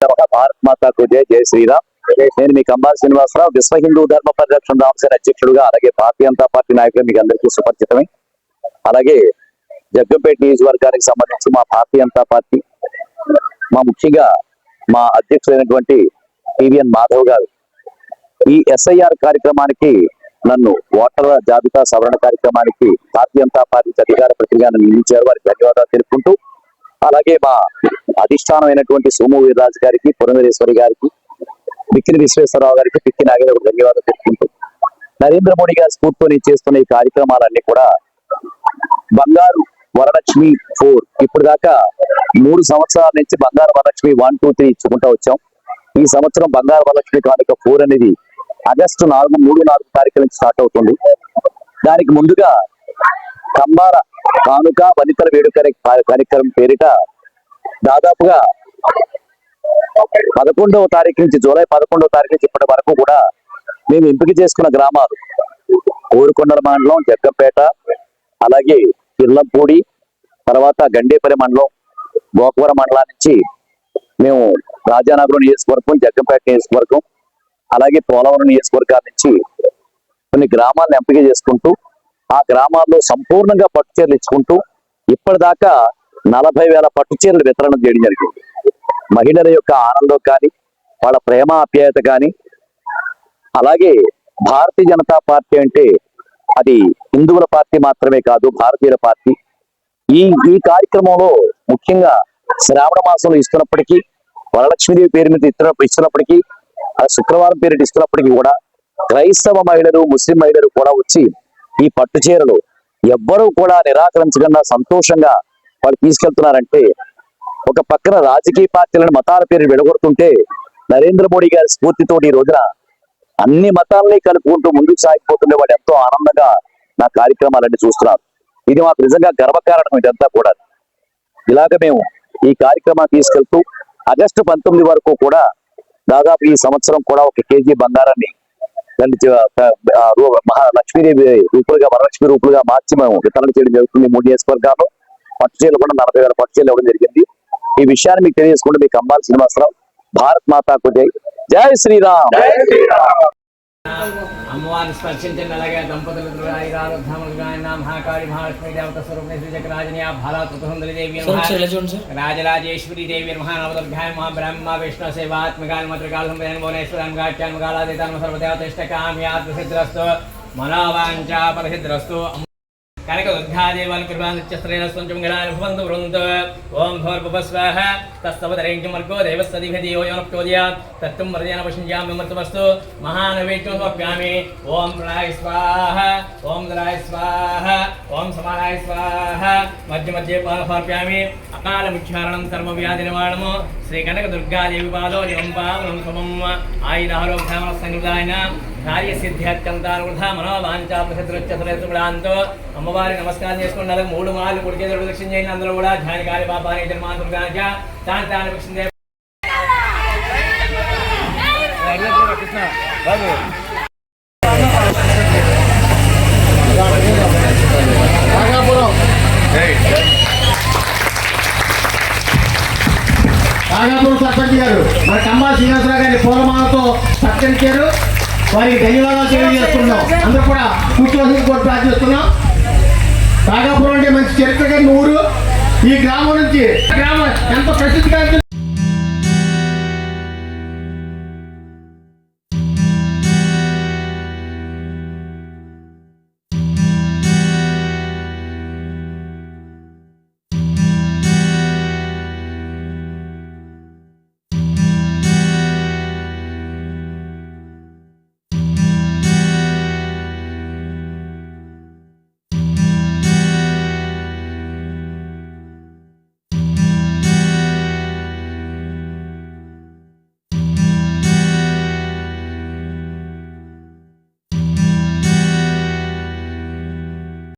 భారత్ మాతాకు జై. జై శ్రీరామ్. నేను మీ కంబాల శ్రీనివాసరావు, విశ్వ హిందూ ధర్మ పరిరక్షణ రామసేన అధ్యక్షుడుగా, అలాగే భారతీయ జనతా పార్టీ నాయకులు మీకు అందరికీ సుపరిచితమే. అలాగే జగ్గంపేట నియోజకవర్గానికి సంబంధించి మా భారతీయ జనతా పార్టీ ముఖ్యంగా మా అధ్యక్షుడైనటువంటి టివిఎన్ మాధవ్ గారు ఈ ఎస్ఐఆర్ కార్యక్రమానికి, నన్ను ఓటర్ల జాబితా సవరణ కార్యక్రమానికి భారతీయ జనతా పార్టీ అధికార ప్రతినిధిగా నియమించారు. వారికి ధన్యవాదాలు తెలుపుకుంటూ, అలాగే మా అధిష్టానమైనటువంటి సోము వీర్రాజు గారికి, పురంధరేశ్వరి గారికి, బిక్కిని విశ్వేశ్వరరావు గారికి, పిక్కి నాగేశ్వర ధన్యవాదాలు తెలుపుకుంటూ, నరేంద్ర మోడీ గారి స్ఫూర్తితో చేస్తున్న ఈ కార్యక్రమాలన్నీ కూడా బంగారు వరలక్ష్మి 4 ఇప్పుడు దాకా 3 సంవత్సరాల నుంచి బంగారు వరలక్ష్మి 1, 2, 3 ఇచ్చుకుంటూ వచ్చాం. ఈ సంవత్సరం బంగారు వరలక్ష్మి కానుక 4 అనేది ఆగస్టు 3-4 తారీఖుల నుంచి స్టార్ట్ అవుతుంది. దానికి ముందుగా కంబాల కానుక వనితల వేడుక కార్యక్రమం పేరిట దాదాపుగా 11వ తారీఖు నుంచి, జూలై 11వ తారీఖు నుంచి ఇప్పటి వరకు కూడా మేము ఎంపిక చేసుకున్న గ్రామాలు ఊరుకొండల మండలం, జగ్గంపేట, అలాగే కిర్లంపూడి, తర్వాత గండేపల్లి మండలం, గోకవరం మండలం నుంచి మేము రాజానగరం నియోజకవర్గం, జగ్గంపేట నియోజకవర్గం, అలాగే పోలవరం నియోజకవర్గాల నుంచి కొన్ని గ్రామాలను ఎంపిక చేసుకుంటూ, ఆ గ్రామాల్లో సంపూర్ణంగా పట్టు చీరలు ఇచ్చుకుంటూ ఇప్పటిదాకా 40,000 పట్టు చీరలు వితరణ చేయడం జరిగింది. మహిళల యొక్క ఆనందం కానీ, వాళ్ళ ప్రేమ ఆప్యాయత కానీ, అలాగే భారతీయ జనతా పార్టీ అంటే అది హిందువుల పార్టీ మాత్రమే కాదు, భారతీయుల పార్టీ. ఈ కార్యక్రమంలో ముఖ్యంగా శ్రావణ మాసంలో ఇస్తున్నప్పటికీ, వరలక్ష్మీదేవి పేరు మీద ఇస్తున్నప్పటికీ, శుక్రవారం పేరు ఇస్తున్నప్పటికీ కూడా క్రైస్తవ మహిళలు, ముస్లిం మహిళలు కూడా వచ్చి ఈ పట్టు చీరలు ఎవ్వరూ కూడా నిరాకరించకుండా సంతోషంగా వాళ్ళు తీసుకెళ్తున్నారంటే, ఒక పక్కన రాజకీయ పార్టీలను మతాల పేరు విడగొడుతుంటే, నరేంద్ర మోడీ గారి స్ఫూర్తితో ఈ రోజున అన్ని మతాలని కలుపుకుంటూ ముందుకు సాగిపోతుండే వాడు ఎంతో ఆనందంగా నా కార్యక్రమాలన్నీ చూస్తున్నారు. ఇది మాకు నిజంగా గర్వకారణం. ఇదంతా కూడా ఇలాగ మేము ఈ కార్యక్రమాన్ని తీసుకెళ్తూ ఆగస్టు 19 వరకు కూడా దాదాపు ఈ సంవత్సరం కూడా 1 కేజీ బంగారాన్ని లక్ష్మీదేవి రూపులుగా, వరలక్ష్మి రూపులుగా మార్చి మేము వితరణ చేయడం జరుగుతుంది. 3 నియోజకవర్గాల్లో పట్టు చీరలు కూడా 40,000 పట్టు చీరలు ఇవ్వడం జరిగింది. ఈ విషయాన్ని మీకు తెలియజేసుకుంటే మీ కంబాల శ్రీనివాసరావు. భారత్ మాతాకు జై. జై శ్రీరామ్. అమ్మవారిని స్పర్శించండి. అలాగే దంపతులు మహాకాళి మహాలక్ష్మి దేవత స్వరూపిణి శ్రీచక్రాజనీయ భారతసుందరి దేవి రాజరాజేశ్వరి దేవి మహానవదుర్గాయ మహాబ్రహ్మ విష్ణు సేవాత్మకాల్ మతృకాల్ భువనేశ్వరం గాట్యాన్మగాళాదితాన్మ సర్వదేవతిష్టకామ్యాత్మసిద్ధిరస్తు మనోవాంఛా పరిసిద్ధిరస్తు. కనక దుర్గాదేవాల కృపానిత్యస్త్రేణస్వంచంగళానుభవంతు వృందు. ఓం భోర్భువస్వాహ తస్తవతరేంజమర్గో దేవస్తదిభిధియో యోనప్చోదయాత్ తత్తుం వరదేన పశుంజామ్యమృతమస్తు మహానవేత్యోపప్యామి. ఓం ప్రణాయ స్వాహ, ఓం దరాయ స్వాహ, ఓం సమానాయ స్వాహ. మధ్య మధ్య పాలపార్ప్యామి. అకాల ముఖ్యారణం సర్వవ్యాధి నివారణము. శ్రీ కనక దుర్గాదేవి పాదో నిరంపావనం సమం ఆయురారోగ్యామన సంగృతాయన కార్యసిద్ధ్యత్యంతానుకృత మనోవాంఛాప్రసిద్ధిరుచ్యసురేతుగుడాంతో. అమ్మవారి నమస్కారం చేసుకున్నారు. 3 మార్లు కుడి చేతులు ప్రదక్షిణ చేయండి. అందరూ కూడా ధ్యానికారి బాబాని జన్మాంతుర్గాంచ తాను ప్రదక్షిణ నాగాపూర్ సర్పంచ్ గారు మరి కంబాల శ్రీనివాసరావు గారిని పూలమాలతో సత్కరించారు. వారికి ధన్యవాదాలు తెలియజేస్తున్నాం. అందరూ కూడా కూర్చోవలసింది కూడా ప్రార్థిస్తున్నాం. నాగాపురం అంటే మంచి చరిత్రగా ఊరు. ఈ గ్రామం నుంచి గ్రామం ఎంత ప్రసిద్ధిగా